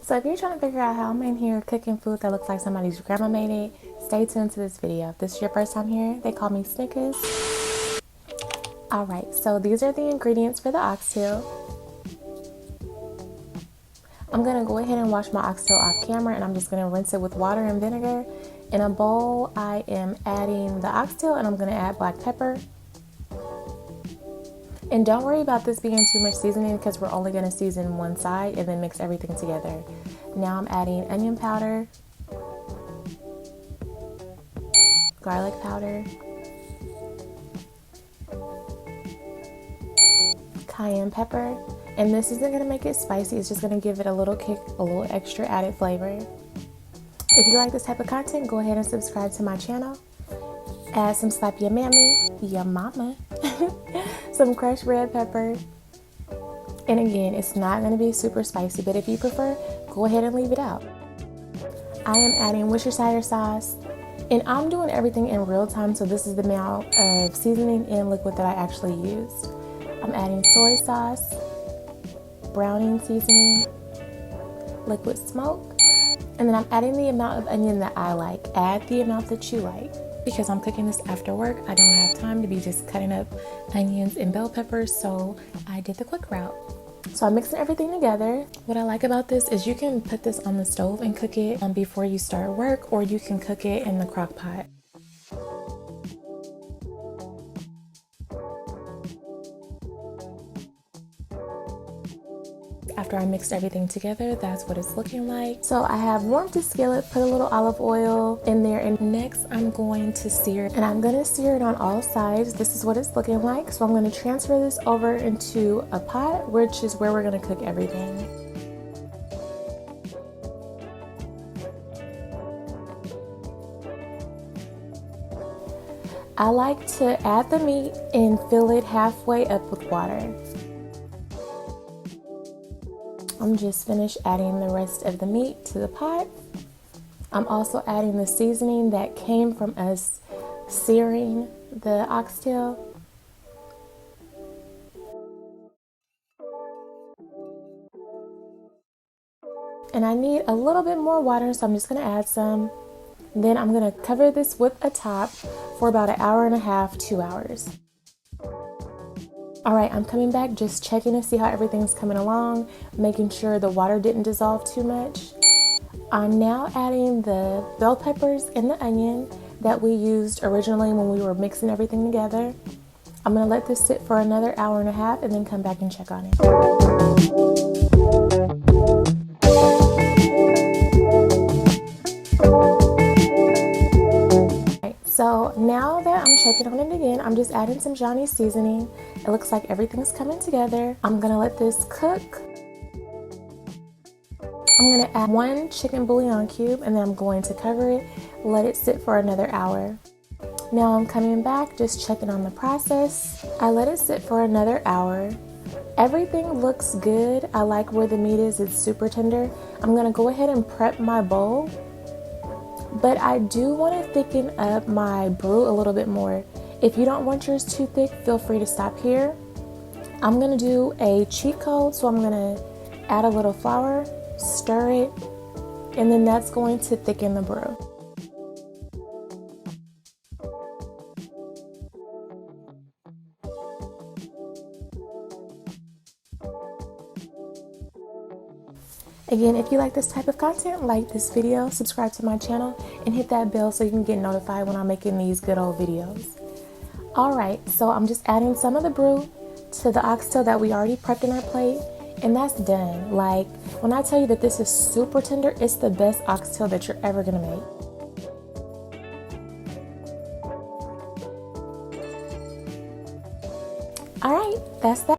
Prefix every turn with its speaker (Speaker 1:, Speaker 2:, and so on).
Speaker 1: So if you're trying to figure out how I'm in here cooking food that looks like somebody's grandma made it, stay tuned to this video. If this is your first time here, they call me Snickers. Alright, so these are the ingredients for the oxtail. I'm going to go ahead and wash my oxtail off camera, and I'm just going to rinse it with water and vinegar. In a bowl, I am adding the oxtail, and I'm going to add black pepper. And don't worry about this being too much seasoning because we're only going to season one side and then mix everything together. Now I'm adding onion powder, garlic powder, cayenne pepper, and this isn't going to make it spicy, it's just going to give it a little kick, a little extra added flavor. If you like this type of content, go ahead and subscribe to my channel. Add some slap your mammy, your mama, some crushed red pepper. And again, it's not going to be super spicy, but if you prefer, go ahead and leave it out. I am adding Worcestershire sauce, and I'm doing everything in real time, so this is the amount of seasoning and liquid that I actually used. I'm adding soy sauce, browning seasoning, liquid smoke, and then I'm adding the amount of onion that I like. Add the amount that you like. Because I'm cooking this after work, I don't have time to be just cutting up onions and bell peppers, so I did the quick route. So I'm mixing everything together. What I like about this is you can put this on the stove and cook it before you start work, or you can cook it in the crock pot. After I mixed everything together, that's what it's looking like. So I have warmed the skillet, put a little olive oil in there, and next I'm going to sear, and I'm going to sear it on all sides. This is what it's looking like. So I'm going to transfer this over into a pot, which is where we're going to cook everything. I like to add the meat and fill it halfway up with water. I'm just finished adding the rest of the meat to the pot. I'm also adding the seasoning that came from us searing the oxtail. And I need a little bit more water, so I'm just going to add some. Then I'm going to cover this with a top for about an hour and a half, 2 hours. Alright, I'm coming back, just checking to see how everything's coming along, making sure the water didn't dissolve too much. I'm now adding the bell peppers and the onion that we used originally when we were mixing everything together. I'm going to let this sit for another hour and a half and then come back and check on it. So now that I'm checking on it again, I'm just adding some Johnny seasoning. It looks like everything's coming together. I'm gonna let this cook. I'm gonna add 1 chicken bouillon cube, and then I'm going to cover it, let it sit for another hour. Now I'm coming back, just checking on the process. I let it sit for another hour. Everything looks good. I like where the meat is, it's super tender. I'm gonna go ahead and prep my bowl. But I do want to thicken up my brew a little bit more. If you don't want yours too thick, feel free to stop here. I'm going to do a cheat code, so I'm going to add a little flour, stir it, and then that's going to thicken the brew. Again, if you like this type of content, like this video, subscribe to my channel, and hit that bell so you can get notified when I'm making these good old videos. Alright, so I'm just adding some of the brew to the oxtail that we already prepped in our plate, and that's done. Like, when I tell you that this is super tender, it's the best oxtail that you're ever gonna make. Alright, that's that.